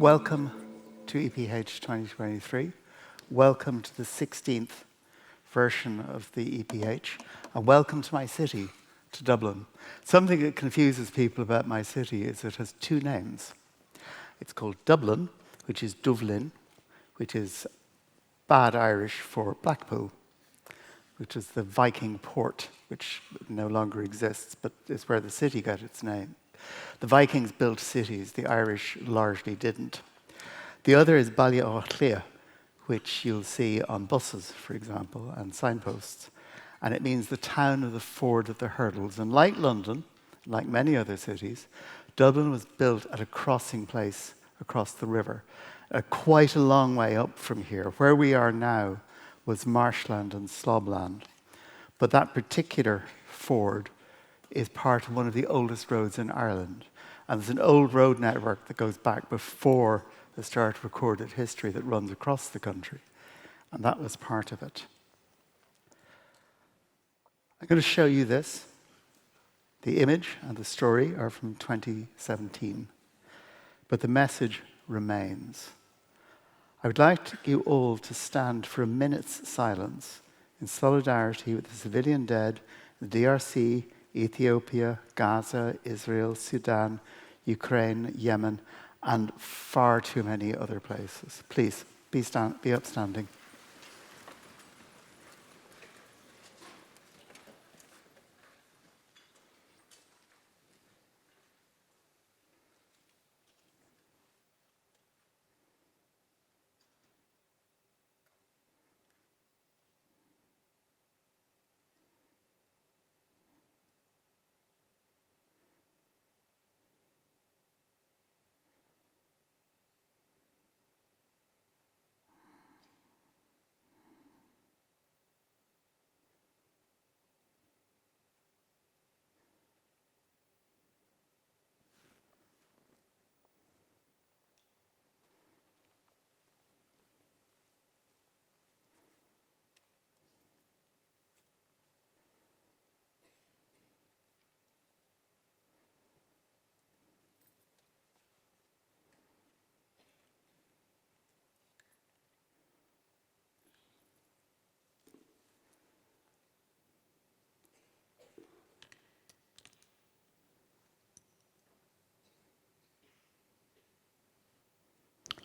Welcome to EPH 2023. Welcome to the 16th version of the EPH, and welcome to my city, to Dublin. Something that confuses people about my city is it has two names. It's called Dublin, which is Dublin, which is bad Irish for Blackpool, which is the Viking port, which no longer exists, but is where the city got its name. The Vikings built cities, the Irish largely didn't. The other is Baile, which you'll see on buses, for example, and signposts. And it means the town of the ford of the hurdles. And like London, like many other cities, Dublin was built at a crossing place across the river, quite a long way up from here. Where we are now was marshland and slobland. But that particular ford is part of one of the oldest roads in Ireland. And there's an old road network that goes back before the start of recorded history that runs across the country. And that was part of it. I'm going to show you this. The image and the story are from 2017. But the message remains. I would like you all to stand for a minute's silence in solidarity with the civilian dead in the DRC, Ethiopia, Gaza, Israel, Sudan, Ukraine, Yemen, and far too many other places. Please, be upstanding.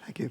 Thank you.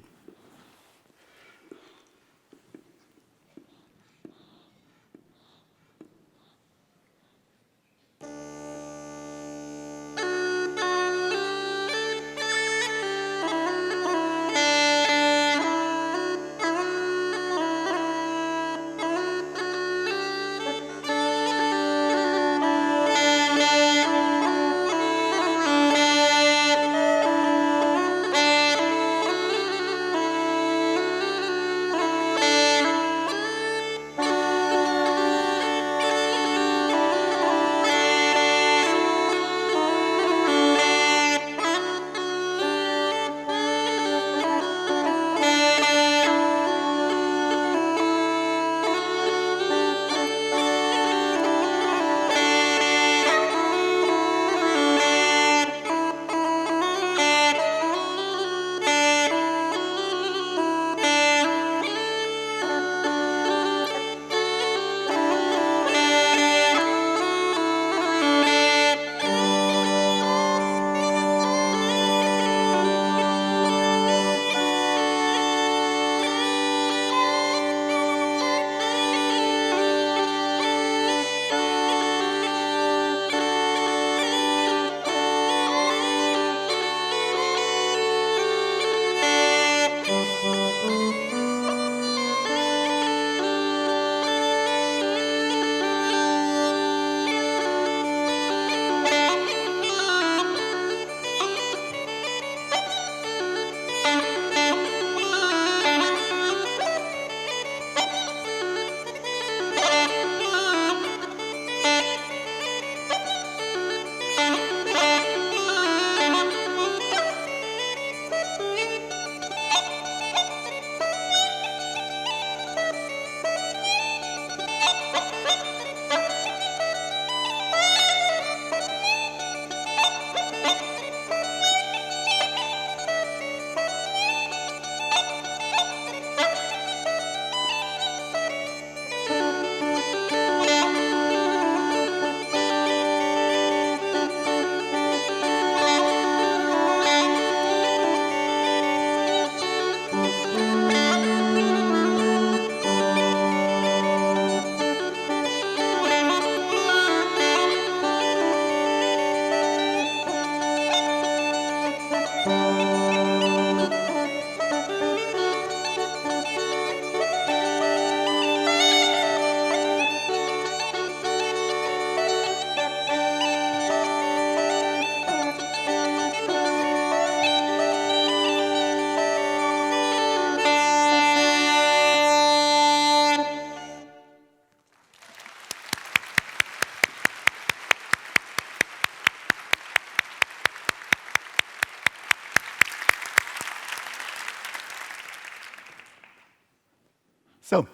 So,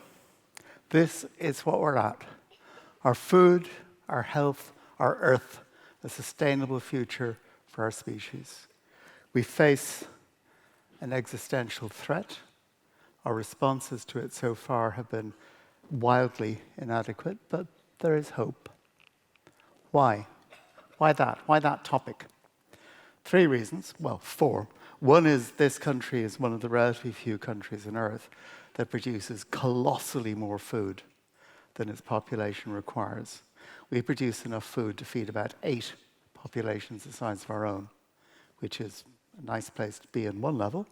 this is what we're at. Our food, our health, our earth, a sustainable future for our species. We face an existential threat. Our responses to it so far have been wildly inadequate, but there is hope. Why? Why that? Why that topic? 3 reasons, well, 4. One is this country is one of the relatively few countries on Earth that produces colossally more food than its population requires. We produce enough food to feed about 8 populations the size of our own, which is a nice place to be on one level.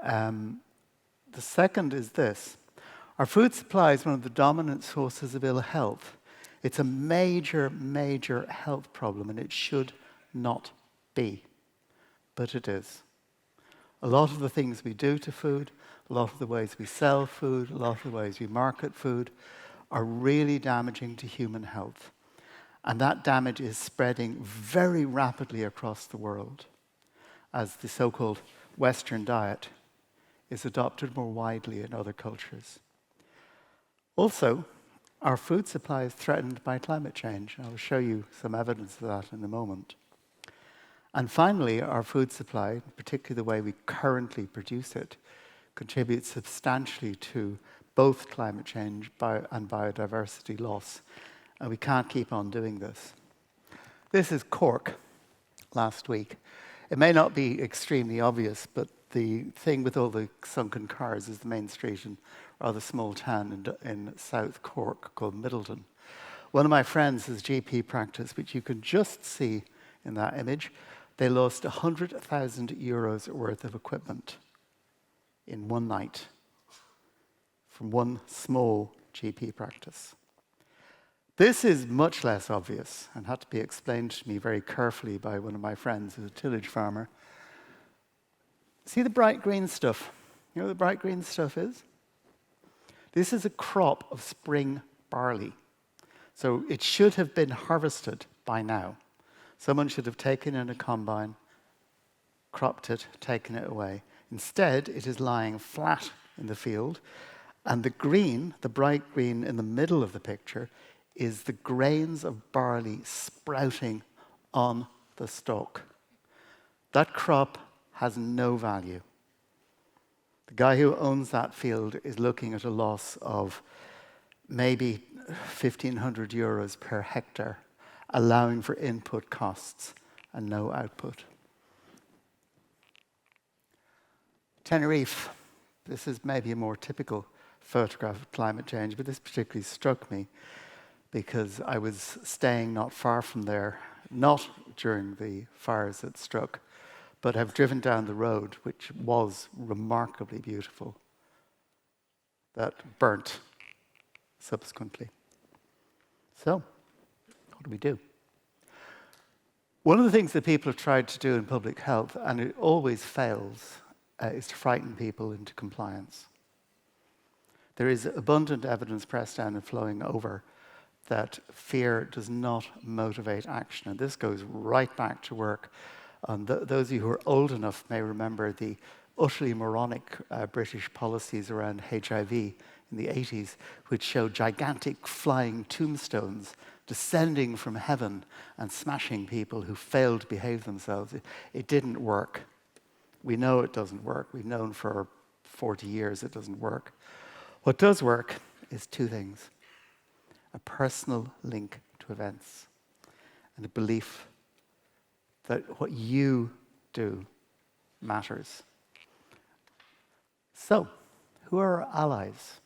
The second is this. Our food supply is one of the dominant sources of ill health. It's a major, major health problem, and it should not be. But it is. A lot of the things we do to food, a lot of the ways we sell food, a lot of the ways we market food are really damaging to human health. And that damage is spreading very rapidly across the world as the so-called Western diet is adopted more widely in other cultures. Also, our food supply is threatened by climate change. I will show you some evidence of that in a moment. And finally, our food supply, particularly the way we currently produce it, contributes substantially to both climate change and biodiversity loss. And we can't keep on doing this. This is Cork last week. It may not be extremely obvious, but the thing with all the sunken cars is the main street in a rather small town in South Cork called Middleton. One of my friends has GP practice, which you can just see in that image. They lost 100,000 euros worth of equipment in one night from one small GP practice. This is much less obvious and had to be explained to me very carefully by one of my friends who's a tillage farmer. See the bright green stuff? You know what the bright green stuff is? This is a crop of spring barley. So it should have been harvested by now. Someone should have taken in a combine, cropped it, taken it away. Instead, it is lying flat in the field, and the green, the bright green in the middle of the picture, is the grains of barley sprouting on the stalk. That crop has no value. The guy who owns that field is looking at a loss of maybe 1,500 euros per hectare, allowing for input costs and no output. Tenerife. This is maybe a more typical photograph of climate change, but this particularly struck me because I was staying not far from there, not during the fires that struck, but have driven down the road, which was remarkably beautiful, that burnt subsequently. So, what do we do? One of the things that people have tried to do in public health, and it always fails, is to frighten people into compliance. There is abundant evidence pressed down and flowing over that fear does not motivate action. And this goes right back to work. Those of you who are old enough may remember the utterly moronic British policies around HIV in the 80s, which showed gigantic flying tombstones descending from heaven and smashing people who failed to behave themselves. It didn't work. We know it doesn't work. We've known for 40 years it doesn't work. What does work is 2 things. A personal link to events and a belief that what you do matters. So, who are our allies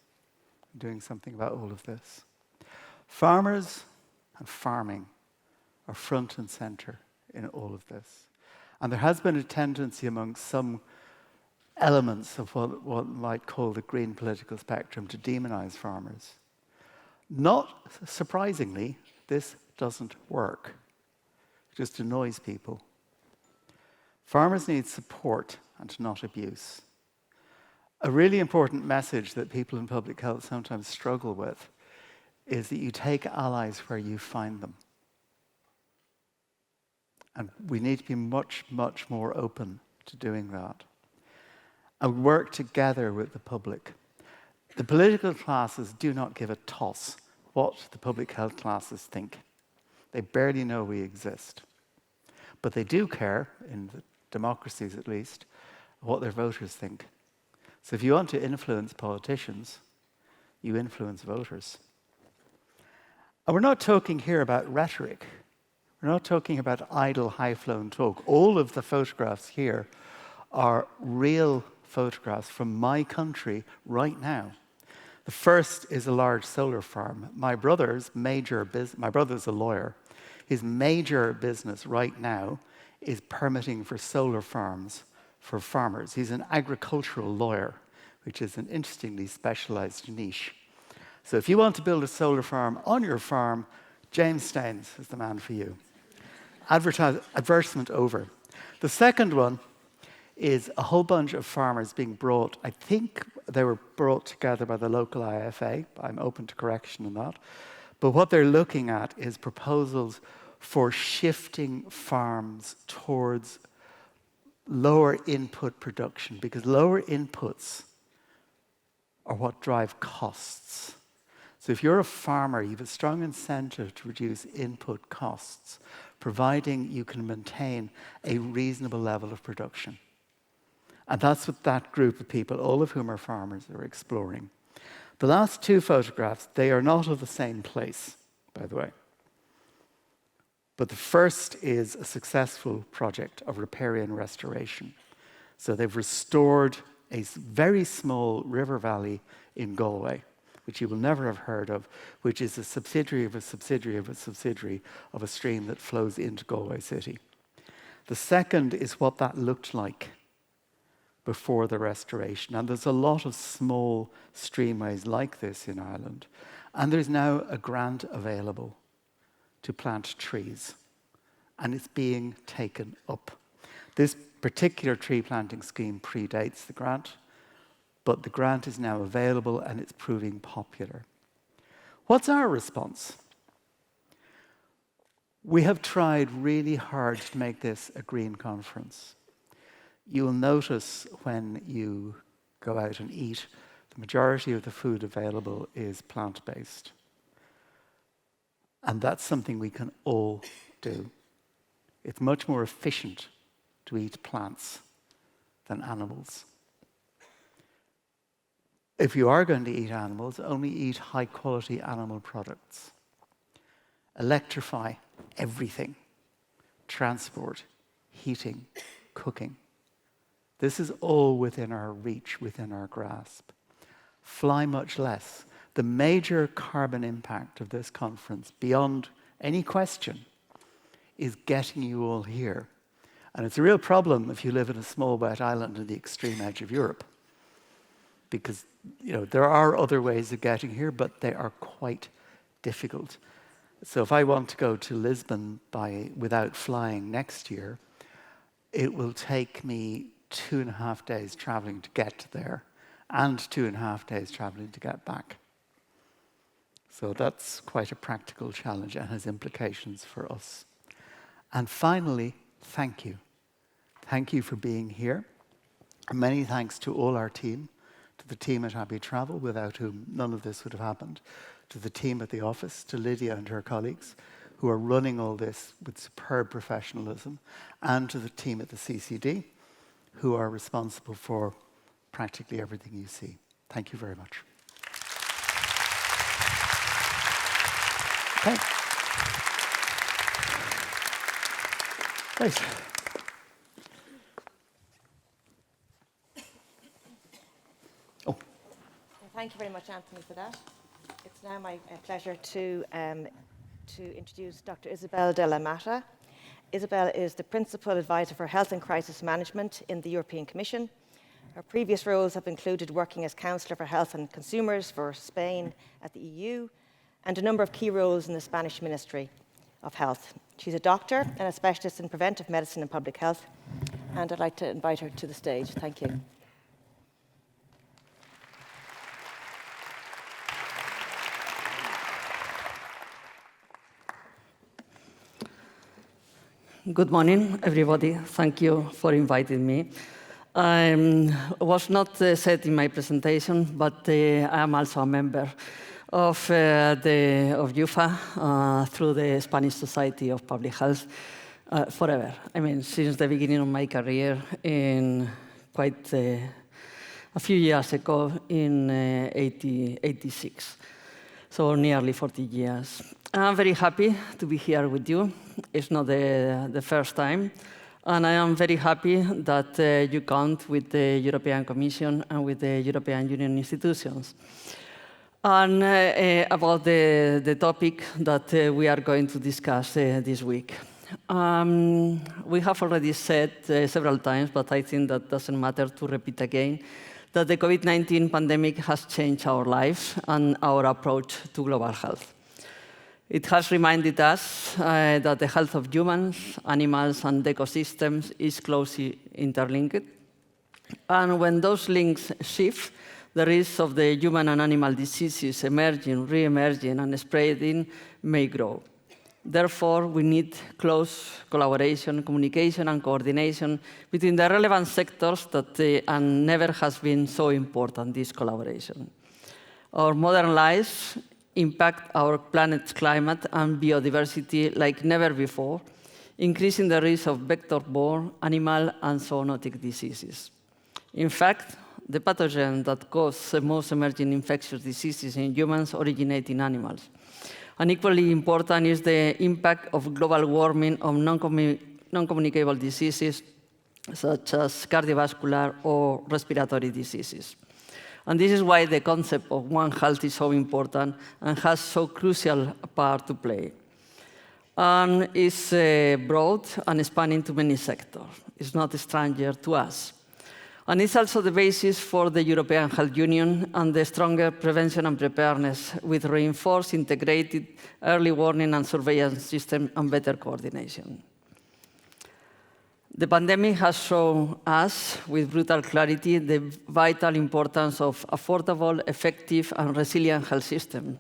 in doing something about all of this? Farmers and farming are front and center in all of this. And there has been a tendency among some elements of what one might call the green political spectrum to demonize farmers. Not surprisingly, this doesn't work. It just annoys people. Farmers need support and not abuse. A really important message that people in public health sometimes struggle with is that you take allies where you find them. And we need to be much, much more open to doing that. And work together with the public. The political classes do not give a toss what the public health classes think. They barely know we exist. But they do care, in the democracies at least, what their voters think. So if you want to influence politicians, you influence voters. And we're not talking here about rhetoric. We're not talking about idle, high-flown talk. All of the photographs here are real photographs from my country right now. The first is a large solar farm. My brother's a lawyer. His major business right now is permitting for solar farms for farmers. He's an agricultural lawyer, which is an interestingly specialized niche. So if you want to build a solar farm on your farm, James Staines is the man for you. Advertisement over. The second one is a whole bunch of farmers being brought, I think they were brought together by the local IFA. I'm open to correction on that. But what they're looking at is proposals for shifting farms towards lower input production, because lower inputs are what drive costs. So if you're a farmer, you have a strong incentive to reduce input costs, providing you can maintain a reasonable level of production. And that's what that group of people, all of whom are farmers, are exploring. The last two photographs, they are not of the same place, by the way. But the first is a successful project of riparian restoration. So they've restored a very small river valley in Galway, which you will never have heard of, which is a subsidiary of a subsidiary of a subsidiary of a stream that flows into Galway City. The second is what that looked like before the restoration. And there's a lot of small streamways like this in Ireland. And there's now a grant available to plant trees. And it's being taken up. This particular tree planting scheme predates the grant, but the grant is now available and it's proving popular. What's our response? We have tried really hard to make this a green conference. You will notice when you go out and eat, the majority of the food available is plant-based. And that's something we can all do. It's much more efficient to eat plants than animals. If you are going to eat animals, only eat high-quality animal products. Electrify everything. Transport, heating, cooking. This is all within our reach, within our grasp. Fly much less. The major carbon impact of this conference, beyond any question, is getting you all here. And it's a real problem if you live in a small wet island on the extreme edge of Europe. Because there are other ways of getting here, but they are quite difficult. So if I want to go to Lisbon without flying next year, it will take me 2.5 days traveling to get there and 2.5 days traveling to get back. So that's quite a practical challenge and has implications for us. And finally, thank you. Thank you for being here. And many thanks to all our team, to the team at Happy Travel, without whom none of this would have happened, to the team at the office, to Lydia and her colleagues, who are running all this with superb professionalism, and to the team at the CCD, who are responsible for practically everything you see. Thank you very much. Okay. Great. Oh. Thank you very much, Anthony, for that. It's now my pleasure to introduce Dr. Isabel de la Mata. Isabel is the Principal Advisor for Health and Crisis Management in the European Commission. Her previous roles have included working as Councillor for Health and Consumers for Spain at the EU, and a number of key roles in the Spanish Ministry of Health. She's a doctor and a specialist in preventive medicine and public health, and I'd like to invite her to the stage. Thank you. Good morning, everybody. Thank you for inviting me. Was not said in my presentation, but I am also a member of UFA through the Spanish Society of Public Health forever. I mean, since the beginning of my career, in quite a few years ago, in 86. So nearly 40 years. I'm very happy to be here with you. It's not the first time. And I am very happy that you count with the European Commission and with the European Union institutions. And about the topic that we are going to discuss this week. We have already said several times, but I think that doesn't matter to repeat again, that the COVID-19 pandemic has changed our lives and our approach to global health. It has reminded us that the health of humans, animals, and ecosystems is closely interlinked. And when those links shift, the risk of the human and animal diseases emerging, re-emerging, and spreading may grow. Therefore, we need close collaboration, communication, and coordination between the relevant sectors and never has been so important, this collaboration. Our modern lives impact our planet's climate and biodiversity like never before, increasing the risk of vector-borne animal and zoonotic diseases. In fact, the pathogen that causes the most emerging infectious diseases in humans originate in animals. And equally important is the impact of global warming on non-communicable diseases, such as cardiovascular or respiratory diseases. And this is why the concept of One Health is so important and has so crucial a part to play. And it's broad and spanning to many sectors. It's not a stranger to us. And it's also the basis for the European Health Union and the stronger prevention and preparedness with reinforced, integrated early warning and surveillance system and better coordination. The pandemic has shown us with brutal clarity the vital importance of affordable, effective, and resilient health system.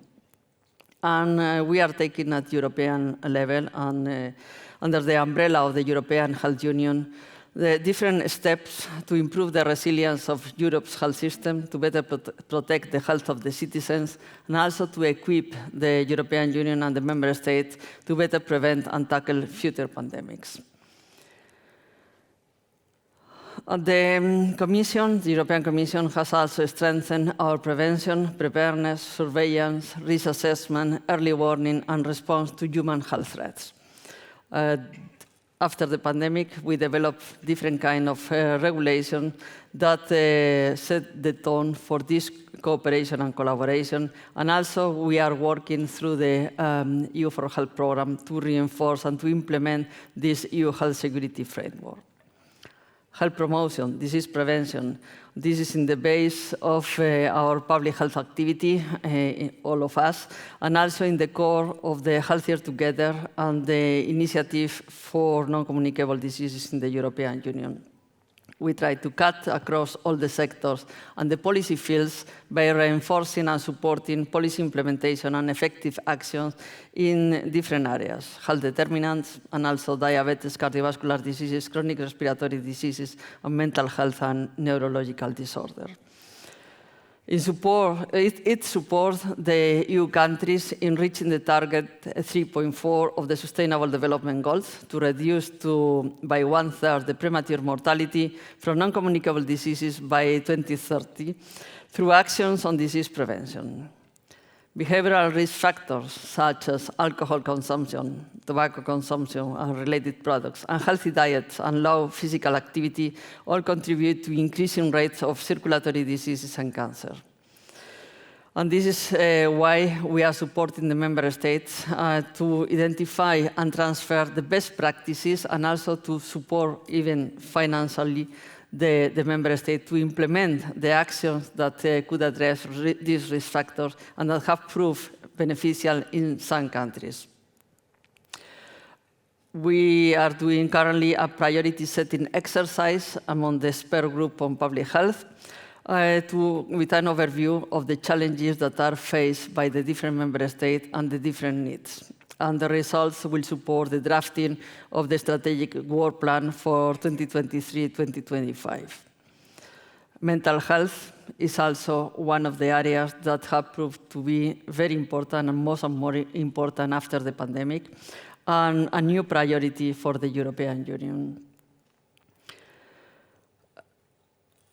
And we are taking at European level and under the umbrella of the European Health Union the different steps to improve the resilience of Europe's health system, to better protect the health of the citizens, and also to equip the European Union and the member states to better prevent and tackle future pandemics. The European Commission has also strengthened our prevention, preparedness, surveillance, risk assessment, early warning, and response to human health threats. After the pandemic, we developed different kinds of regulation that set the tone for this cooperation and collaboration. And also, we are working through the EU for Health program to reinforce and to implement this EU health security framework. Health promotion, disease prevention. This is in the base of our public health activity, all of us, and also in the core of the Healthier Together and the initiative for non-communicable diseases in the European Union. We try to cut across all the sectors and the policy fields by reinforcing and supporting policy implementation and effective actions in different areas, health determinants, and also diabetes, cardiovascular diseases, chronic respiratory diseases, and mental health and neurological disorder. It supports the EU countries in reaching the target 3.4 of the Sustainable Development Goals to reduce by 1/3 the premature mortality from non-communicable diseases by 2030 through actions on disease prevention. Behavioral risk factors such as alcohol consumption, tobacco consumption and related products, and healthy diets and low physical activity all contribute to increasing rates of circulatory diseases and cancer. And this is why we are supporting the member states to identify and transfer the best practices and also to support even financially the member state to implement the actions that could address these risk factors and that have proved beneficial in some countries. We are doing currently a priority setting exercise among the expert group on public health with an overview of the challenges that are faced by the different member states and the different needs. And the results will support the drafting of the strategic work plan for 2023-2025. Mental health is also one of the areas that have proved to be very important and more important after the pandemic, and a new priority for the European Union.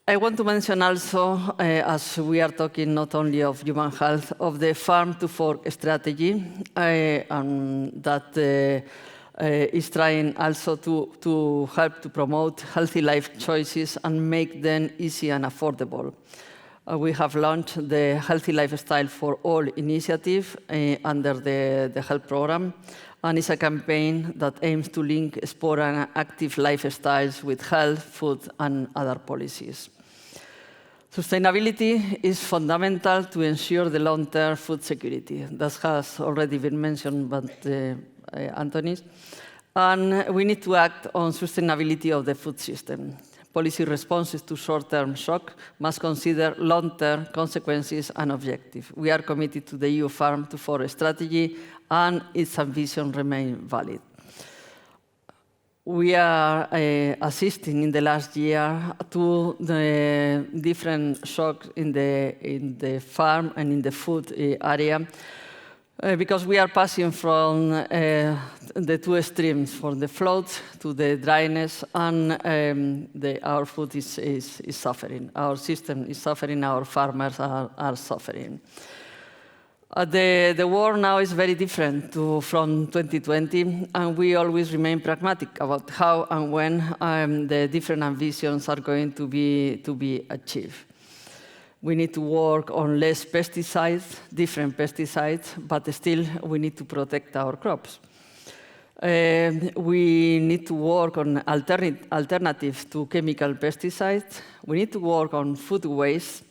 I want to mention also, as we are talking not only of human health, of the Farm to Fork strategy that is trying also to help to promote healthy life choices and make them easy and affordable. We have launched the Healthy Lifestyle for All initiative under the health program, and it's a campaign that aims to link sport and active lifestyles with health, food, and other policies. Sustainability is fundamental to ensure the long-term food security. That has already been mentioned by Anthony. And we need to act on sustainability of the food system. Policy responses to short-term shock must consider long-term consequences and objectives. We are committed to the EU Farm to Fork strategy, and its ambition remains valid. We are assisting in the last year to the different shocks in the farm and in the food area, because we are passing from the two extremes, from the floods to the dryness, and our food is suffering. Our system is suffering, our farmers are suffering. The world now is very different from 2020, and we always remain pragmatic about how and when the different ambitions are going to be achieved. We need to work on less pesticides, different pesticides, but still we need to protect our crops. We need to work on alternatives to chemical pesticides. We need to work on food waste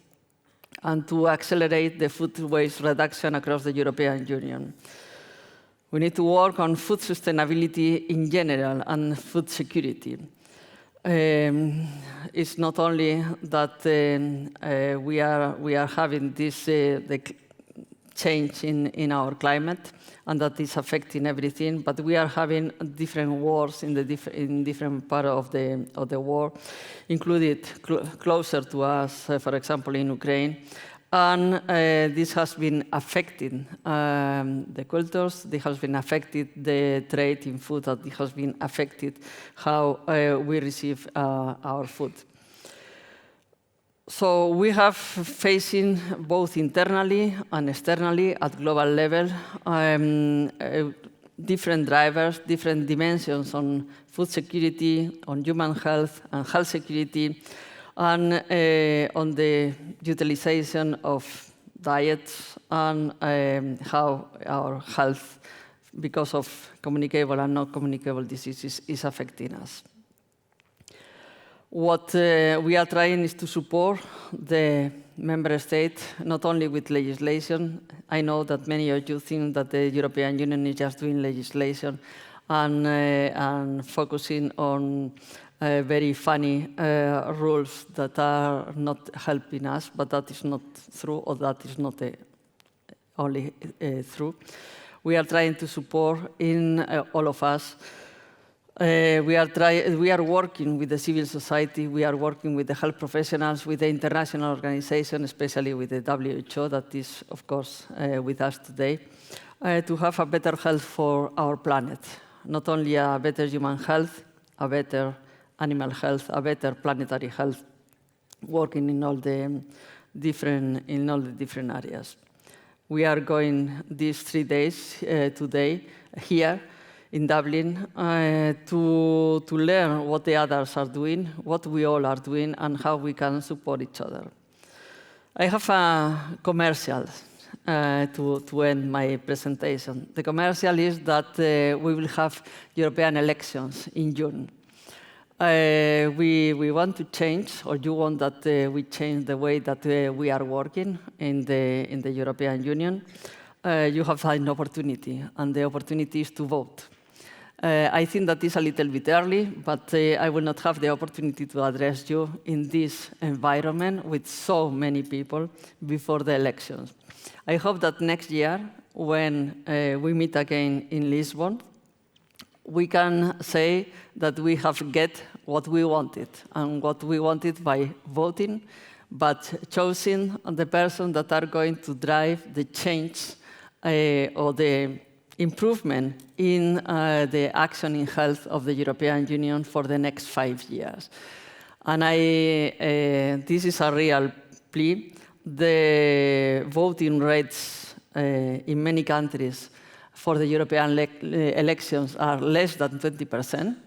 and to accelerate the food waste reduction across the European Union. We need to work on food sustainability in general and food security. It's not only that we are having this the change in our climate, and that is affecting everything, but we are having different wars in different parts of the world, included closer to us, for example, in Ukraine. And this has been affecting the cultures, this has been affected the trade in food, that it has been affected how we receive our food. So we have facing both internally and externally at global level different drivers, different dimensions on food security, on human health and health security, and on the utilization of diets and how our health, because of communicable and not communicable diseases, is affecting us. What we are trying is to support the member states, not only with legislation. I know that many of you think that the European Union is just doing legislation and focusing on very funny rules that are not helping us, but that is not true, or that is not only true. We are trying to support in all of us. We are working with the civil society, we are working with the health professionals, with the international organization, especially with the WHO, that is, of course, with us today, to have a better health for our planet. Not only a better human health, a better animal health, a better planetary health, working in all the different areas. We are going these 3 days today here in Dublin to learn what the others are doing, what we all are doing, and how we can support each other. I have a commercial to end my presentation. The commercial is that we will have European elections in June. We want to change, or you want that we change the way that we are working in the European Union. You have an opportunity, and the opportunity is to vote. I think that is a little bit early, but I will not have the opportunity to address you in this environment with so many people before the elections. I hope that next year, when we meet again in Lisbon, we can say that we have get what we wanted, and what we wanted by voting, but choosing the person that are going to drive the change or the improvement in the action in health of the European Union for the next 5 years. And this is a real plea. The voting rates in many countries for the European elections are less than 20%.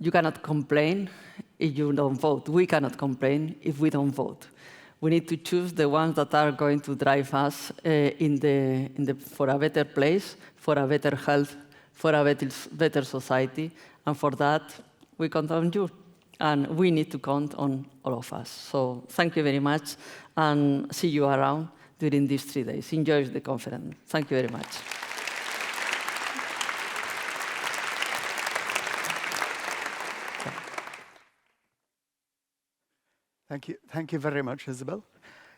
You cannot complain if you don't vote. We cannot complain if we don't vote. We need to choose the ones that are going to drive us for a better place, for a better health, for a better society. And for that, we count on you. And we need to count on all of us. So thank you very much, and see you around during these 3 days. Enjoy the conference. Thank you very much. Thank you very much, Isabel.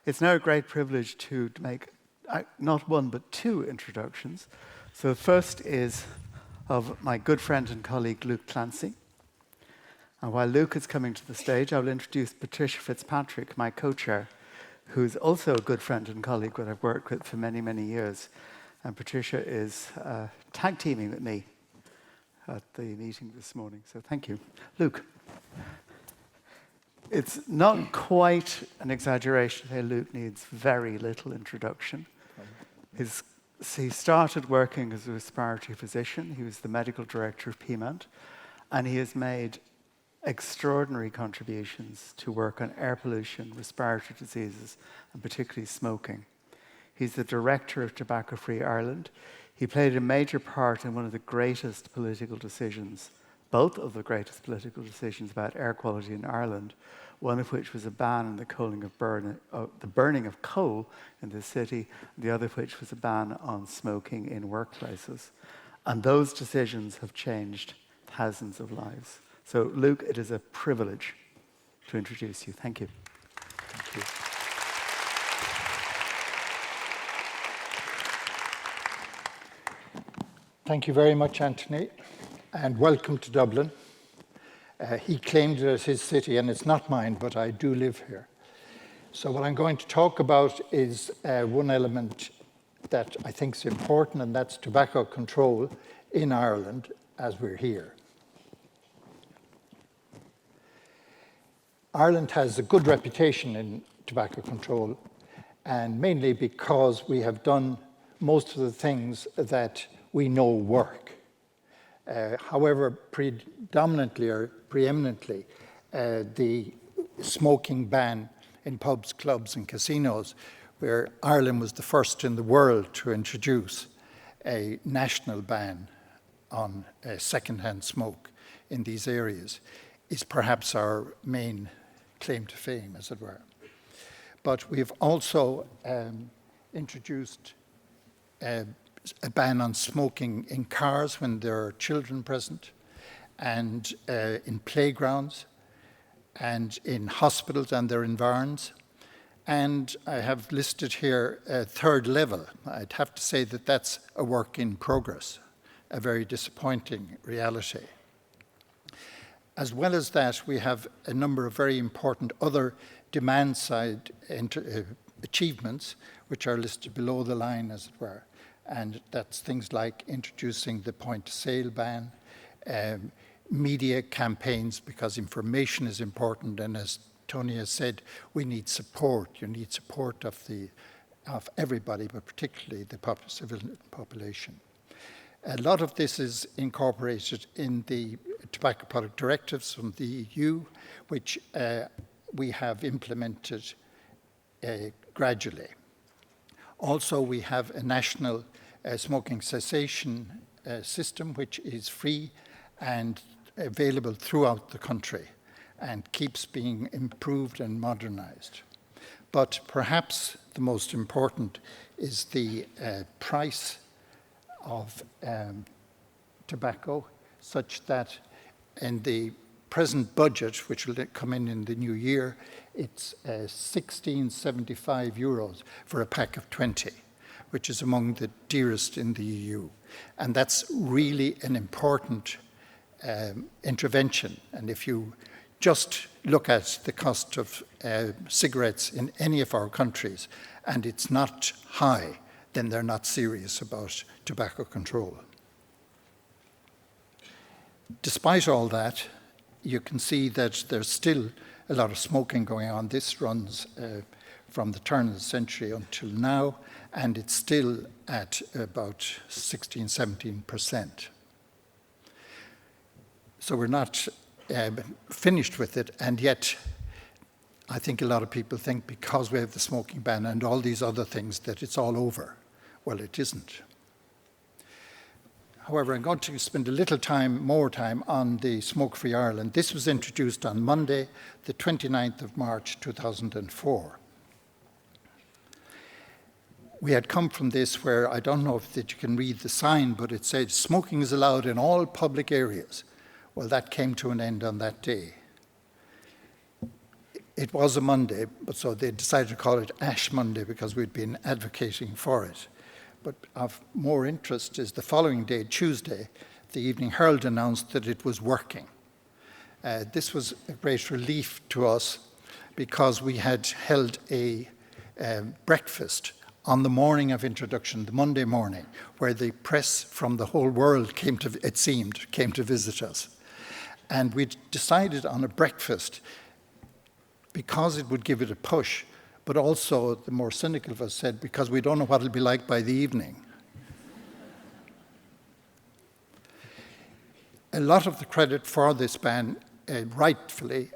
It's now a great privilege to make not one, but 2 introductions. So the first is of my good friend and colleague, Luke Clancy. And while Luke is coming to the stage, I will introduce Patricia Fitzpatrick, my co-chair, who's also a good friend and colleague that I've worked with for many, many years. And Patricia is tag teaming with me at the meeting this morning. So thank you. Luke. It's not quite an exaggeration to say Luke needs very little introduction. He started working as a respiratory physician. He was the medical director of PMANT, and he has made extraordinary contributions to work on air pollution, respiratory diseases, and particularly smoking. He's the director of TobaccoFree Ireland. He played a major part in one of the greatest political decisions, both of the greatest political decisions about air quality in Ireland, one of which was a ban on the burning of coal in the city, the other of which was a ban on smoking in workplaces. And those decisions have changed thousands of lives. So, Luke, it is a privilege to introduce you. Thank you. Thank you. Thank you very much, Anthony, and welcome to Dublin. He claimed it as his city, and it's not mine, but I do live here. So what I'm going to talk about is one element that I think is important, and that's tobacco control in Ireland as we're here. Ireland has a good reputation in tobacco control, and mainly because we have done most of the things that we know work. However, predominantly or preeminently, the smoking ban in pubs, clubs, and casinos, where Ireland was the first in the world to introduce a national ban on second-hand smoke in these areas, is perhaps our main claim to fame, as it were. But we've also introduced a ban on smoking in cars when there are children present, and in playgrounds, and in hospitals and their environs. And I have listed here a 3rd level. I'd have to say that that's a work in progress, a very disappointing reality. As well as that, we have a number of very important other demand-side achievements, which are listed below the line, as it were. And that's things like introducing the point-of-sale ban, media campaigns, because information is important, and as Tony has said, we need support. You need support of everybody, but particularly the civilian population. A lot of this is incorporated in the tobacco product directives from the EU, which we have implemented gradually. Also, we have a national smoking cessation system, which is free and available throughout the country and keeps being improved and modernized. But perhaps the most important is the price of tobacco, such that in the present budget, which will come in the new year, it's €16.75 for a pack of 20, which is among the dearest in the EU. And that's really an important intervention. And if you just look at the cost of cigarettes in any of our countries, and it's not high, then they're not serious about tobacco control. Despite all that, you can see that there's still a lot of smoking going on. This runs from the turn of the century until now, and it's still at about 16, 17%. So we're not finished with it, and yet I think a lot of people think because we have the smoking ban and all these other things that it's all over. Well, it isn't. However, I'm going to spend a little more time on the Smoke-Free Ireland. This was introduced on Monday, the 29th of March, 2004. We had come from this where, I don't know if that you can read the sign, but it said, smoking is allowed in all public areas. Well, that came to an end on that day. It was a Monday, but so they decided to call it Ash Monday because we'd been advocating for it. But of more interest is the following day, Tuesday, the Evening Herald announced that it was working. This was a great relief to us because we had held a breakfast on the morning of introduction, the Monday morning, where the press from the whole world came to visit us. And we decided on a breakfast because it would give it a push, but also the more cynical of us said, because we don't know what it'll be like by the evening. A lot of the credit for this ban, rightfully,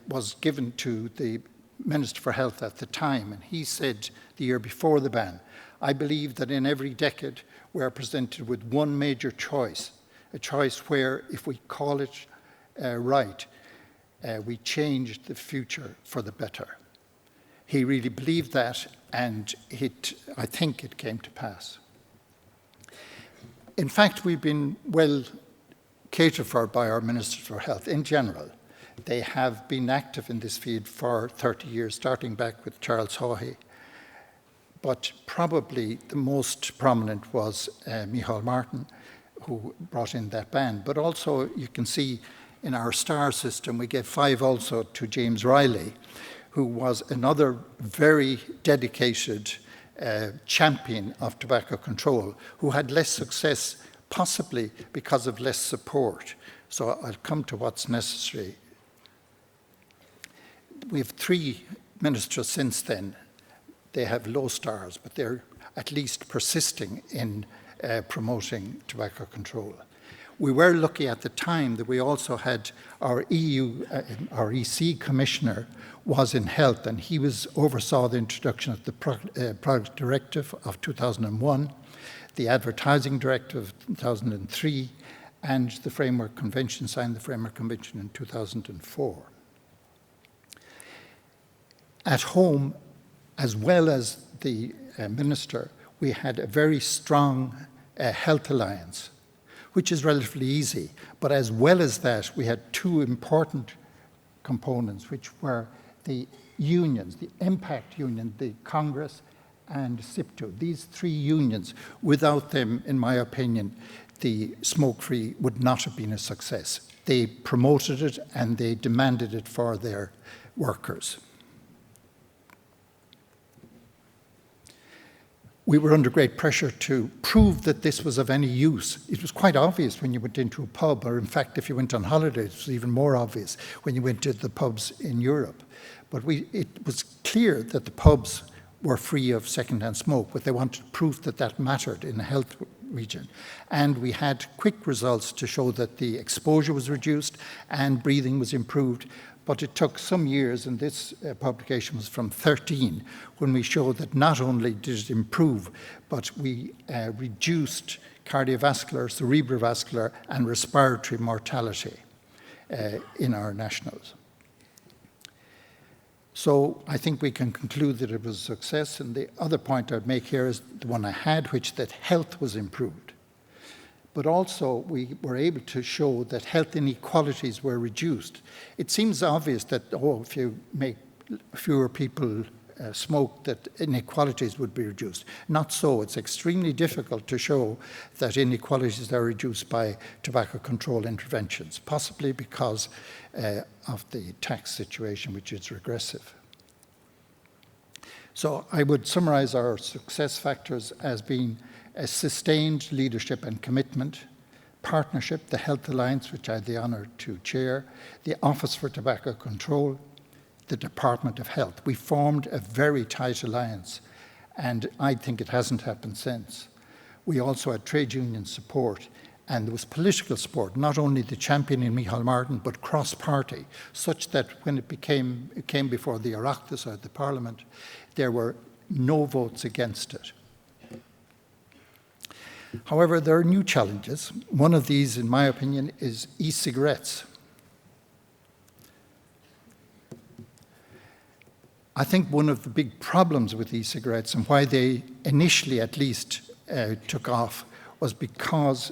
was given to the Minister for Health at the time, and he said the year before the ban, I believe that in every decade we are presented with one major choice, a choice where if we call it right, we change the future for the better. He really believed that, and I think it came to pass. In fact, we've been well catered for by our Ministers for Health in general. They have been active in this field for 30 years, starting back with Charles Haughey. But probably the most prominent was Micheál Martin, who brought in that ban. But also, you can see in our STAR system, we gave 5 also to James Riley, who was another very dedicated champion of tobacco control, who had less success, possibly because of less support. So I'll come to what's necessary. We have 3 ministers since then. They have low stars, but they're at least persisting in promoting tobacco control. We were lucky at the time that we also had our EC commissioner was in health, and he oversaw the introduction of the Product Directive of 2001, the Advertising Directive of 2003, and the Framework Convention, signed the Framework Convention in 2004. At home, as well as the minister, we had a very strong health alliance, which is relatively easy. But as well as that, we had 2 important components, which were the unions, the Impact Union, the Congress, and SIPTU. These 3 unions, without them, in my opinion, the smoke-free would not have been a success. They promoted it and they demanded it for their workers. We were under great pressure to prove that this was of any use. It was quite obvious when you went into a pub, or in fact, if you went on holiday, it was even more obvious when you went to the pubs in Europe. But it was clear that the pubs were free of secondhand smoke, but they wanted proof that that mattered in the health region. And we had quick results to show that the exposure was reduced and breathing was improved. But it took some years, and this publication was from 2013, when we showed that not only did it improve, but we reduced cardiovascular, cerebrovascular, and respiratory mortality in our nationals. So I think we can conclude that it was a success. And the other point I'd make here is the one I had, which that health was improved. But also we were able to show that health inequalities were reduced. It seems obvious that, if you make fewer people smoke, that inequalities would be reduced. Not so. It's extremely difficult to show that inequalities are reduced by tobacco control interventions, possibly because of the tax situation, which is regressive. So I would summarize our success factors as being a sustained leadership and commitment, partnership, the Health Alliance, which I had the honour to chair, the Office for Tobacco Control, the Department of Health. We formed a very tight alliance, and I think it hasn't happened since. We also had trade union support, and there was political support, not only the champion in Micheál Martin, but cross-party, such that when it came before the Oireachtas or the Parliament, there were no votes against it. However, there are new challenges. One of these, in my opinion, is e-cigarettes. I think one of the big problems with e-cigarettes, and why they initially at least took off, was because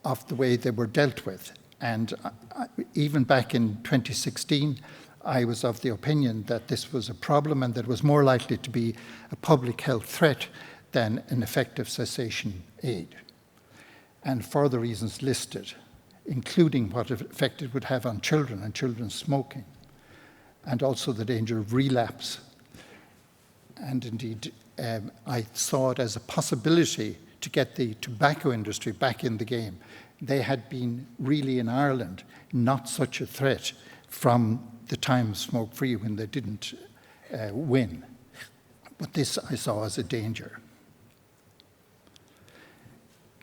of the way they were dealt with. And even back in 2016, I was of the opinion that this was a problem and that it was more likely to be a public health threat than an effective cessation aid. And for the reasons listed, including what effect it would have on children and children's smoking, and also the danger of relapse. And indeed, I saw it as a possibility to get the tobacco industry back in the game. They had been really, in Ireland, not such a threat from the time of smoke-free when they didn't win. But this I saw as a danger.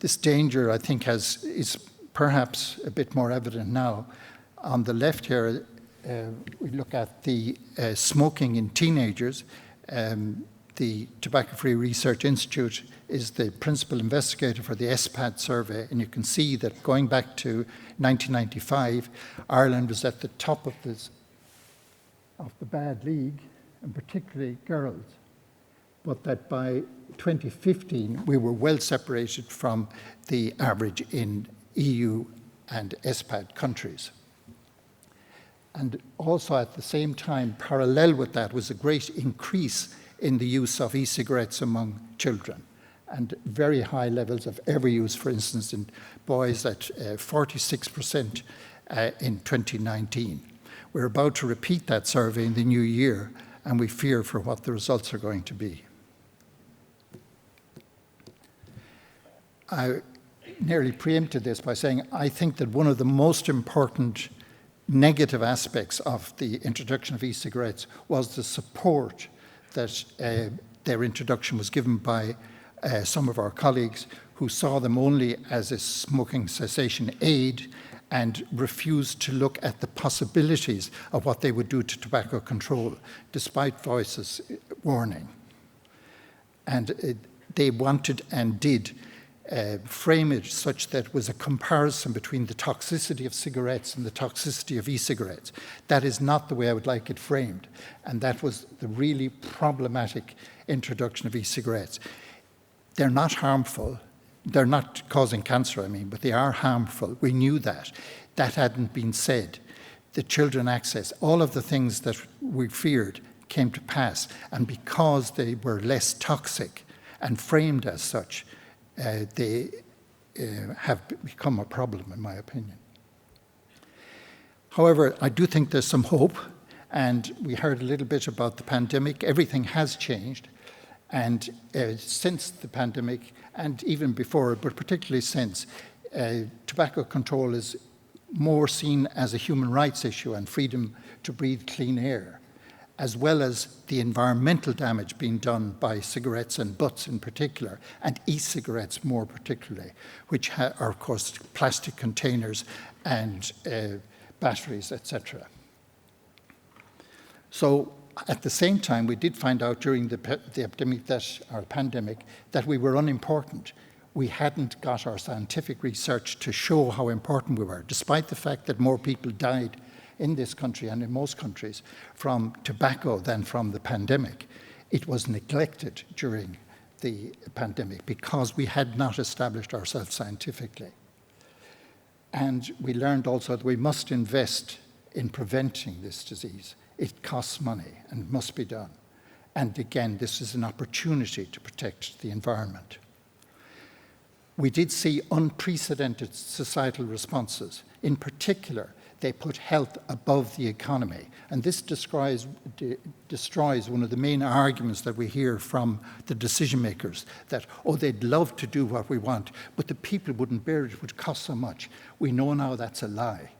This danger, I think, is perhaps a bit more evident now. On the left here, we look at the smoking in teenagers. The Tobacco-Free Research Institute is the principal investigator for the SPAD survey, and you can see that going back to 1995, Ireland was at the top of the bad league, and particularly girls. But that by 2015, we were well separated from the average in EU and SPAD countries. And also at the same time, parallel with that, was a great increase in the use of e-cigarettes among children, and very high levels of overuse, for instance, in boys at 46% in 2019. We're about to repeat that survey in the new year, and we fear for what the results are going to be. I nearly preempted this by saying I think that one of the most important negative aspects of the introduction of e-cigarettes was the support that their introduction was given by some of our colleagues who saw them only as a smoking cessation aid and refused to look at the possibilities of what they would do to tobacco control, despite voices warning. And they wanted and did frame it such that it was a comparison between the toxicity of cigarettes and the toxicity of e-cigarettes. That is not the way I would like it framed. And that was the really problematic introduction of e-cigarettes. They're not harmful. They're not causing cancer, I mean, but they are harmful. We knew that. That hadn't been said. The children access, all of the things that we feared came to pass. And because they were less toxic and framed as such, they have become a problem, in my opinion. However, I do think there's some hope, and we heard a little bit about the pandemic. Everything has changed, and since the pandemic, and even before it, but particularly since, tobacco control is more seen as a human rights issue and freedom to breathe clean air, as well as the environmental damage being done by cigarettes and butts in particular, and e-cigarettes more particularly, which are, of course, plastic containers and batteries, etc. So at the same time, we did find out during the epidemic pandemic that we were unimportant. We hadn't got our scientific research to show how important we were, despite the fact that more people died in this country and in most countries from tobacco than from the pandemic. It was neglected during the pandemic because we had not established ourselves scientifically. And we learned also that we must invest in preventing this disease. It costs money and must be done. And again, this is an opportunity to protect the environment. We did see unprecedented societal responses. In particular, they put health above the economy. And this destroys one of the main arguments that we hear from the decision makers, that, oh, they'd love to do what we want, but the people wouldn't bear it, it would cost so much. We know now that's a lie.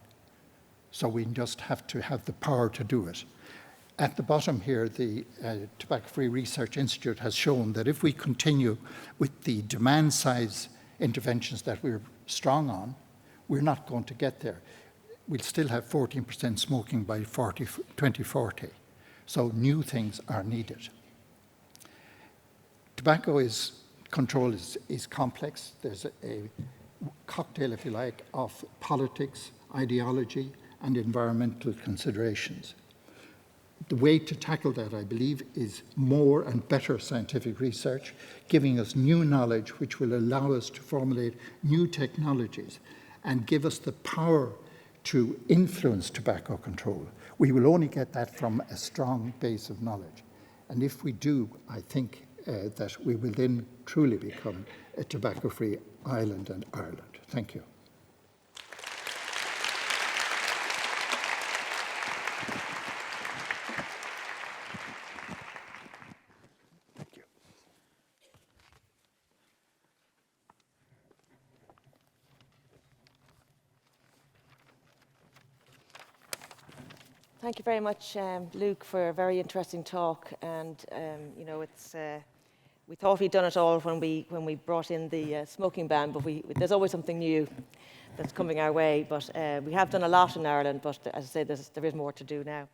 So we just have to have the power to do it. At the bottom here, the Tobacco-Free Research Institute has shown that if we continue with the demand-side interventions that we're strong on, we're not going to get there. We'll still have 14% smoking by 2040. So new things are needed. Tobacco control is complex. There's a cocktail, if you like, of politics, ideology, and environmental considerations. The way to tackle that, I believe, is more and better scientific research, giving us new knowledge which will allow us to formulate new technologies and give us the power to influence tobacco control. We will only get that from a strong base of knowledge. And if we do, I think that we will then truly become a tobacco-free island and Ireland. Thank you. Thank you very much, Luke, for a very interesting talk. And you know, we thought we'd done it all when we brought in the smoking ban, but there's always something new that's coming our way. But we have done a lot in Ireland, but as I say, there is more to do now.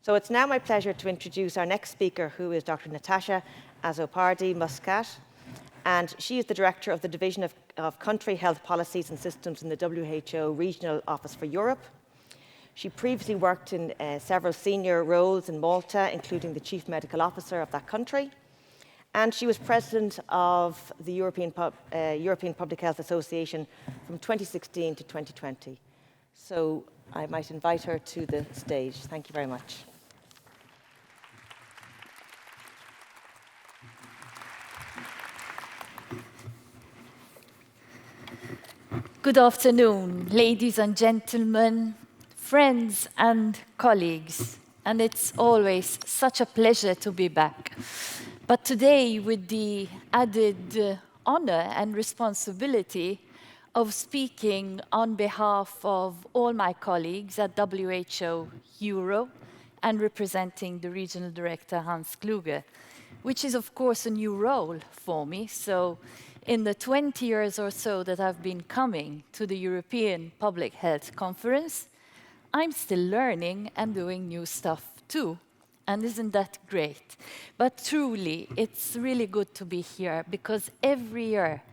So it's now my pleasure to introduce our next speaker, who is Dr. Natasha Azzopardi, Muscat, and she is the Director of the Division of Country Health Policies and Systems in the WHO Regional Office for Europe. She previously worked in several senior roles in Malta, including the Chief Medical Officer of that country. And she was President of the European Public Health Association from 2016 to 2020. So I might invite her to the stage. Thank you very much. Good afternoon, ladies and gentlemen, friends and colleagues, and it's always such a pleasure to be back. But today, with the added honor and responsibility of speaking on behalf of all my colleagues at WHO Euro and representing the Regional Director Hans Kluge, which is of course a new role for me. So in the 20 years or so that I've been coming to the European Public Health Conference, I'm still learning and doing new stuff too. And isn't that great? But truly, it's really good to be here, because every year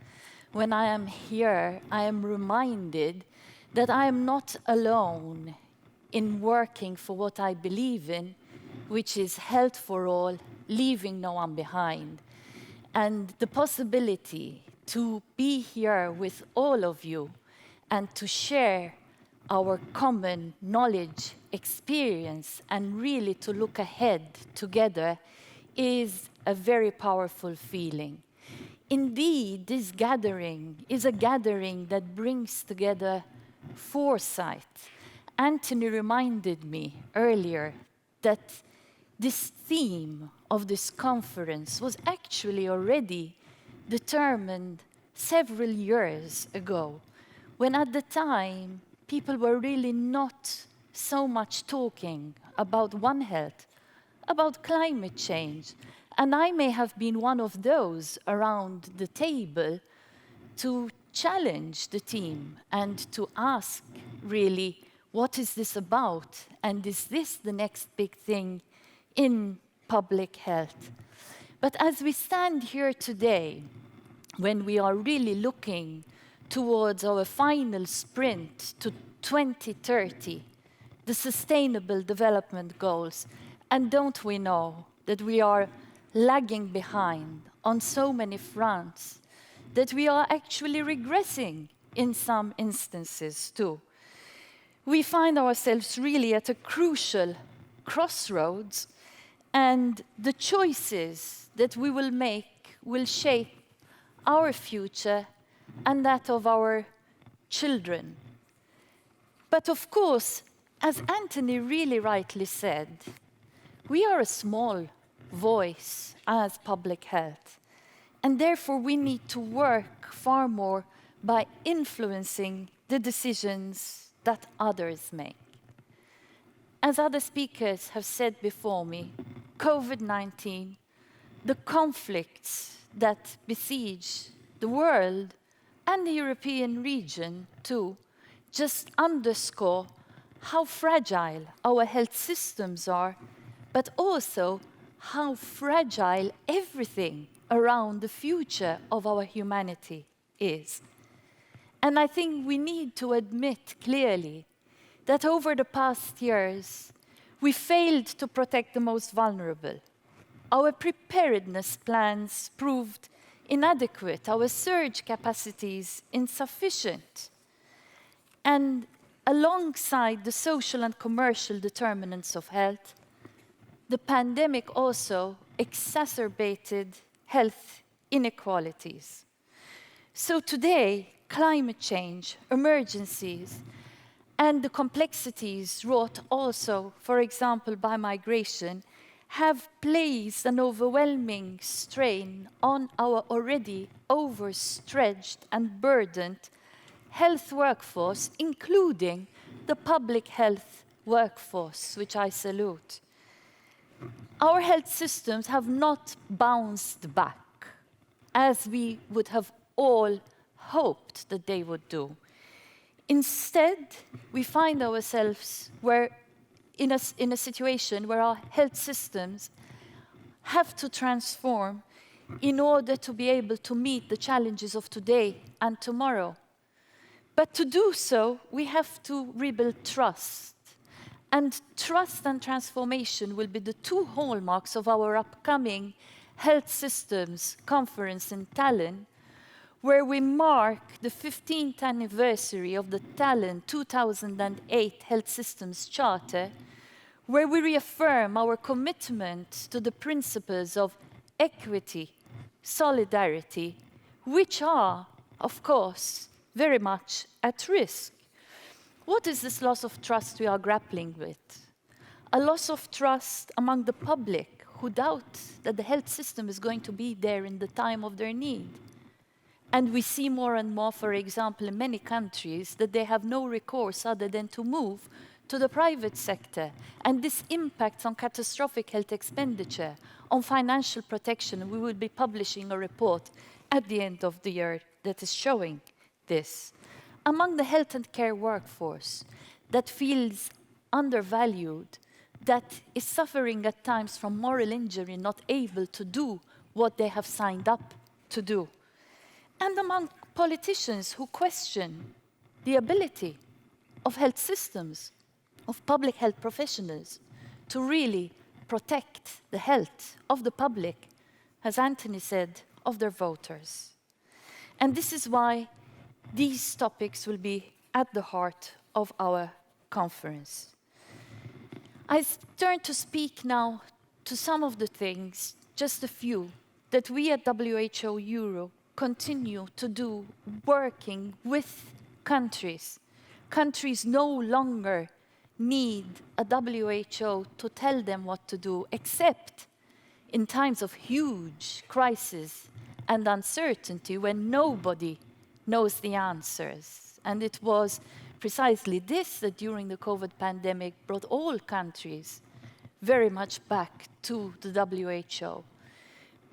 when I am here, I am reminded that I am not alone in working for what I believe in, which is health for all, leaving no one behind. And the possibility to be here with all of you and to share our common knowledge, experience, and really to look ahead together is a very powerful feeling. Indeed, this gathering is a gathering that brings together foresight. Anthony reminded me earlier that this theme of this conference was actually already determined several years ago, when at the time people were really not so much talking about One Health, about climate change. And I may have been one of those around the table to challenge the team and to ask, really, what is this about? And is this the next big thing in public health? But as we stand here today, when we are really looking towards our final sprint to 2030, the Sustainable Development Goals, and don't we know that we are lagging behind on so many fronts, that we are actually regressing in some instances too. We find ourselves really at a crucial crossroads, and the choices that we will make will shape our future and that of our children. But of course, as Anthony really rightly said, we are a small voice as public health, and therefore we need to work far more by influencing the decisions that others make. As other speakers have said before me, COVID-19, the conflicts that besiege the world and the European region too, just underscore how fragile our health systems are, but also how fragile everything around the future of our humanity is. And I think we need to admit clearly that over the past years, we failed to protect the most vulnerable. Our preparedness plans proved inadequate, our surge capacities insufficient. And alongside the social and commercial determinants of health, the pandemic also exacerbated health inequalities. So today, climate change, emergencies, and the complexities wrought also, for example, by migration, have placed an overwhelming strain on our already overstretched and burdened health workforce, including the public health workforce, which I salute. Our health systems have not bounced back as we would have all hoped that they would do. Instead, we find ourselves in a situation where our health systems have to transform in order to be able to meet the challenges of today and tomorrow. But to do so, we have to rebuild trust. And trust and transformation will be the two hallmarks of our upcoming Health Systems Conference in Tallinn, where we mark the 15th anniversary of the Tallinn 2008 Health Systems Charter, where we reaffirm our commitment to the principles of equity, solidarity, which are, of course, very much at risk. What is this loss of trust we are grappling with? A loss of trust among the public who doubt that the health system is going to be there in the time of their need. And we see more and more, for example, in many countries, that they have no recourse other than to move to the private sector. And this impacts on catastrophic health expenditure, on financial protection. We will be publishing a report at the end of the year that is showing this. Among the health and care workforce that feels undervalued, that is suffering at times from moral injury, not able to do what they have signed up to do. And among politicians who question the ability of health systems, of public health professionals, to really protect the health of the public, as Anthony said, of their voters. And this is why these topics will be at the heart of our conference. I turn to speak now to some of the things, just a few, that we at WHO Europe continue to do, working with countries. Countries no longer need a WHO to tell them what to do, except in times of huge crisis and uncertainty when nobody knows the answers. And it was precisely this that during the COVID pandemic brought all countries very much back to the WHO.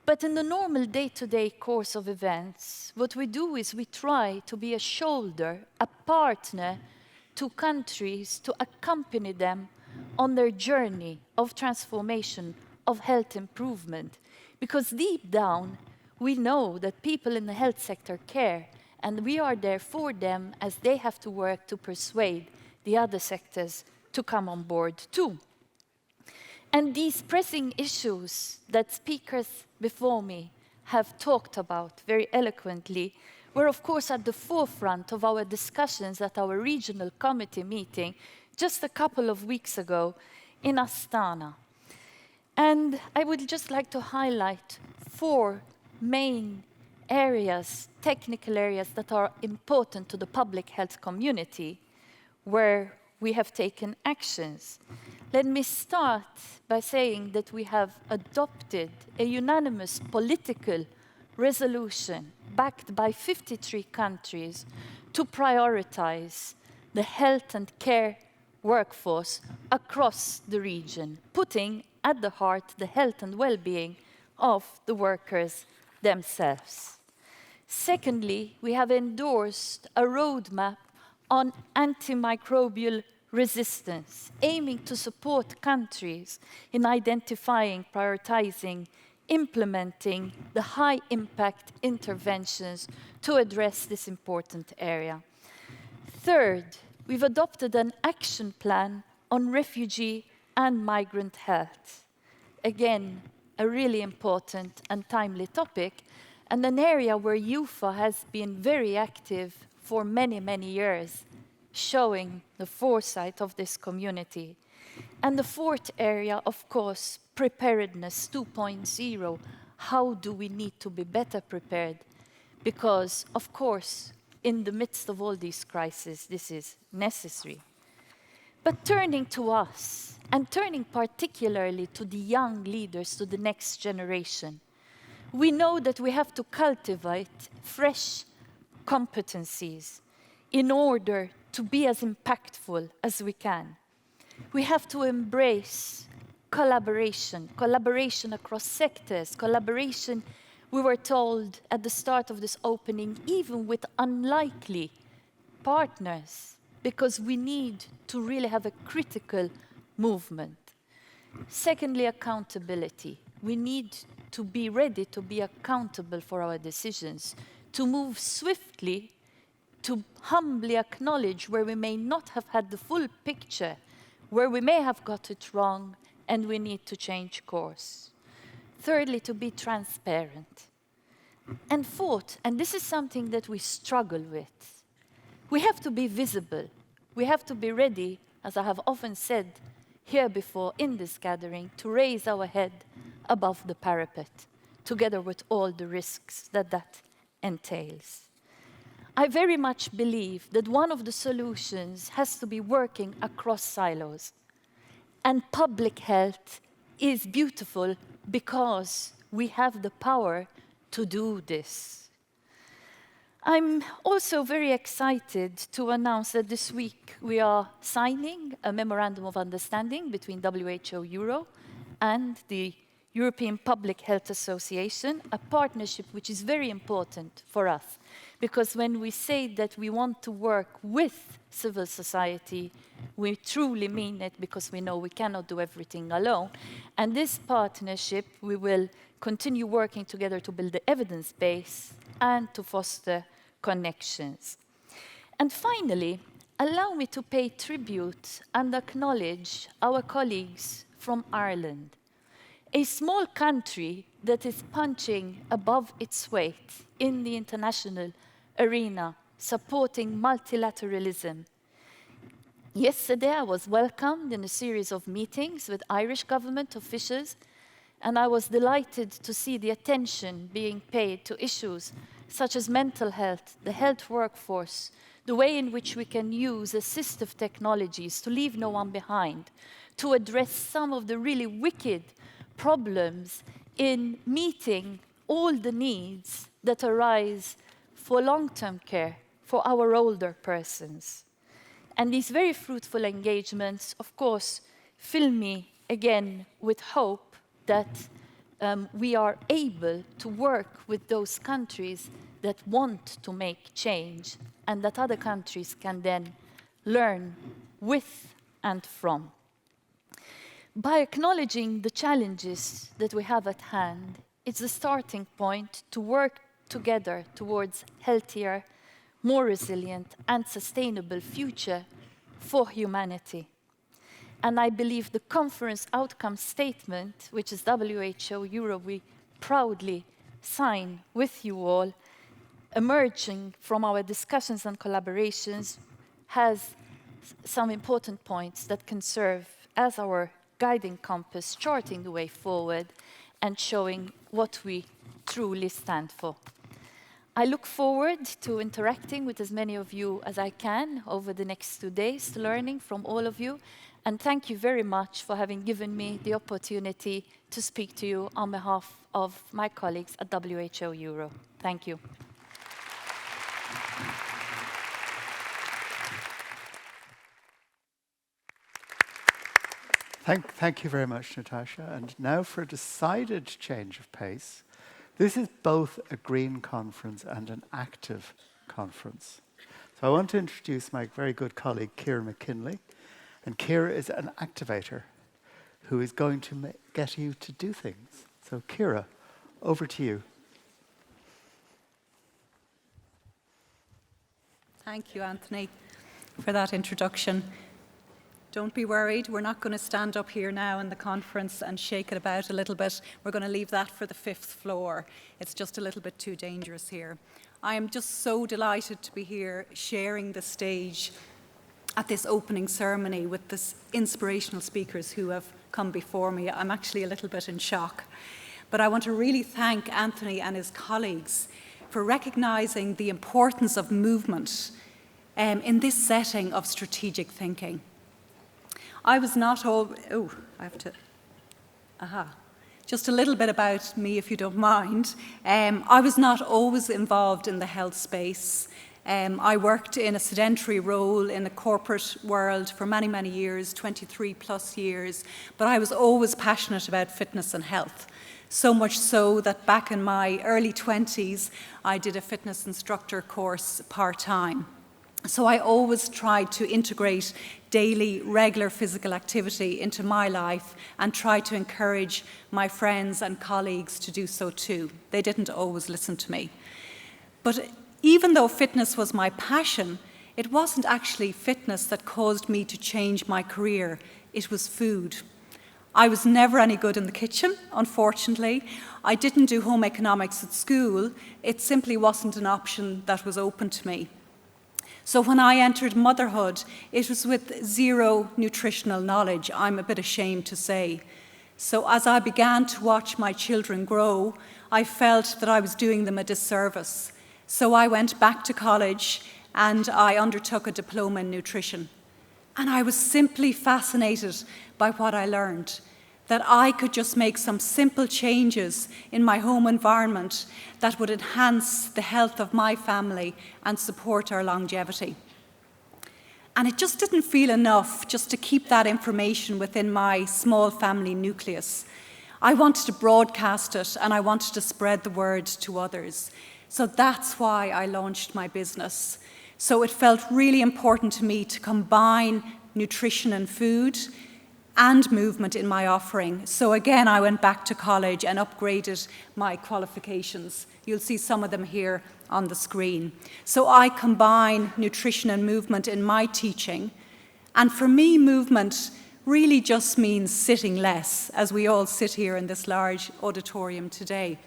But in the normal day-to-day course of events, what we do is we try to be a shoulder, a partner to countries to accompany them on their journey of transformation, of health improvement. Because deep down, we know that people in the health sector care, and we are there for them as they have to work to persuade the other sectors to come on board too. And these pressing issues that speakers before me have talked about very eloquently were of course at the forefront of our discussions at our regional committee meeting just a couple of weeks ago in Astana. And I would just like to highlight 4 main areas, technical areas that are important to the public health community where we have taken actions. Let me start by saying that we have adopted a unanimous political resolution backed by 53 countries to prioritize the health and care workforce across the region, putting at the heart the health and well-being of the workers themselves. Secondly, we have endorsed a roadmap on antimicrobial resistance, aiming to support countries in identifying, prioritizing, implementing the high-impact interventions to address this important area. Third, we've adopted an action plan on refugee and migrant health. Again, a really important and timely topic, and an area where UFA has been very active for many, many years, showing the foresight of this community. And the fourth area, of course, preparedness 2.0. How do we need to be better prepared? Because, of course, in the midst of all these crises, this is necessary. But turning to us, and turning particularly to the young leaders, to the next generation, we know that we have to cultivate fresh competencies in order to be as impactful as we can. We have to embrace collaboration, collaboration across sectors, collaboration, we were told at the start of this opening, even with unlikely partners, because we need to really have a critical movement. Secondly, accountability. We need to be ready to be accountable for our decisions, to move swiftly, to humbly acknowledge where we may not have had the full picture, where we may have got it wrong, and we need to change course. Thirdly, to be transparent. And fourth, and this is something that we struggle with, we have to be visible. We have to be ready, as I have often said here before in this gathering, to raise our head above the parapet, together with all the risks that that entails. I very much believe that one of the solutions has to be working across silos. And public health is beautiful because we have the power to do this. I'm also very excited to announce that this week we are signing a memorandum of understanding between WHO Euro and the European Public Health Association, a partnership which is very important for us. Because when we say that we want to work with civil society, we truly mean it, because we know we cannot do everything alone. And this partnership, we will continue working together to build the evidence base and to foster connections. And finally, allow me to pay tribute and acknowledge our colleagues from Ireland, a small country that is punching above its weight in the international arena, supporting multilateralism. Yesterday, I was welcomed in a series of meetings with Irish government officials, and I was delighted to see the attention being paid to issues such as mental health, the health workforce, the way in which we can use assistive technologies to leave no one behind, to address some of the really wicked problems in meeting all the needs that arise for long-term care for our older persons. And these very fruitful engagements, of course, fill me again with hope that we are able to work with those countries that want to make change, and that other countries can then learn with and from. By acknowledging the challenges that we have at hand, it's a starting point to work together towards healthier, more resilient and sustainable future for humanity. And I believe the conference outcome statement, which is WHO Euro, we proudly sign with you all, emerging from our discussions and collaborations, has some important points that can serve as our guiding compass, charting the way forward, and showing what we truly stand for. I look forward to interacting with as many of you as I can over the next 2 days, learning from all of you. And thank you very much for having given me the opportunity to speak to you on behalf of my colleagues at WHO Euro. Thank you. Thank you very much, Natasha. And now for a decided change of pace. This is both a green conference and an active conference. So I want to introduce my very good colleague, Ciara McKinley. And Ciara is an activator who is going to get you to do things. So Ciara, over to you. Thank you, Anthony, for that introduction. Don't be worried, we're not going to stand up here now in the conference and shake it about a little bit. We're going to leave that for the 5th floor. It's just a little bit too dangerous here. I am just so delighted to be here sharing the stage at this opening ceremony with the inspirational speakers who have come before me. I'm actually a little bit in shock. But I want to really thank Anthony and his colleagues for recognising the importance of movement in this setting of strategic thinking. I was not all, just a little bit about me, if you don't mind. I was not always involved in the health space. I worked in a sedentary role in the corporate world for many, many years, 23 plus years, but I was always passionate about fitness and health. So much so that back in my early 20s, I did a fitness instructor course part-time. So I always tried to integrate daily, regular physical activity into my life and try to encourage my friends and colleagues to do so too. They didn't always listen to me. But even though fitness was my passion, it wasn't actually fitness that caused me to change my career. It was food. I was never any good in the kitchen, unfortunately. I didn't do home economics at school. It simply wasn't an option that was open to me. So when I entered motherhood, it was with zero nutritional knowledge, I'm a bit ashamed to say. So as I began to watch my children grow, I felt that I was doing them a disservice. So I went back to college and I undertook a diploma in nutrition. And I was simply fascinated by what I learned, that I could just make some simple changes in my home environment that would enhance the health of my family and support our longevity. And it just didn't feel enough just to keep that information within my small family nucleus. I wanted to broadcast it and I wanted to spread the word to others. So that's why I launched my business. So it felt really important to me to combine nutrition and food and movement in my offering. So again, I went back to college and upgraded my qualifications. You'll see some of them here on the screen. So I combine nutrition and movement in my teaching. And for me, movement really just means sitting less, as we all sit here in this large auditorium today.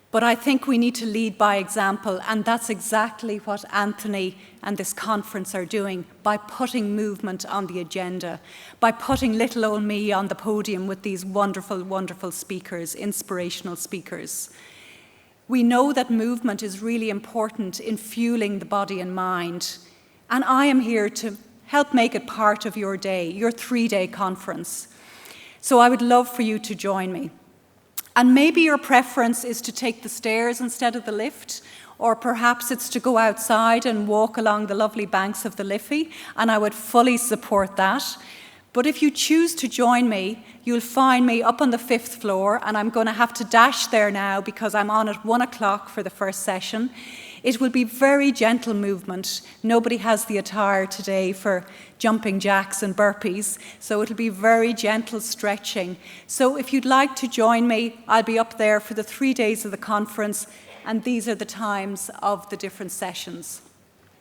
But I think we need to lead by example, and that's exactly what Anthony and this conference are doing by putting movement on the agenda, by putting little old me on the podium with these wonderful, wonderful speakers, inspirational speakers. We know that movement is really important in fueling the body and mind, and I am here to help make it part of your day, your 3-day conference. So I would love for you to join me. And maybe your preference is to take the stairs instead of the lift, or perhaps it's to go outside and walk along the lovely banks of the Liffey, and I would fully support that. But if you choose to join me, you'll find me up on the 5th floor, and I'm going to have to dash there now because I'm on at 1 o'clock for the first session. It will be very gentle movement. Nobody has the attire today for jumping jacks and burpees, so it'll be very gentle stretching. So if you'd like to join me, I'll be up there for the 3 days of the conference, and these are the times of the different sessions.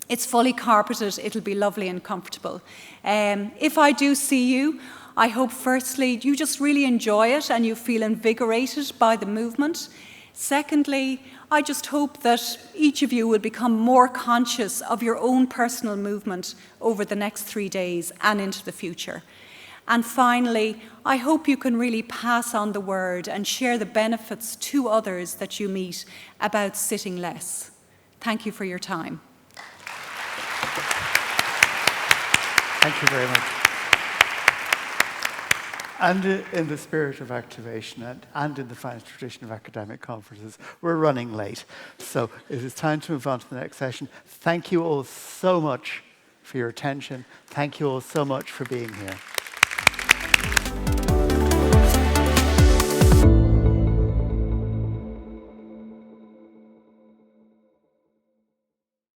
It's fully carpeted, it'll be lovely and comfortable. If I do see you, I hope firstly you just really enjoy it and you feel invigorated by the movement. Secondly, I just hope that each of you will become more conscious of your own personal movement over the next 3 days and into the future. And finally, I hope you can really pass on the word and share the benefits to others that you meet about sitting less. Thank you for your time. Thank you very much. And in the spirit of activation and in the fine tradition of academic conferences, we're running late. So it is time to move on to the next session. Thank you all so much for your attention. Thank you all so much for being here.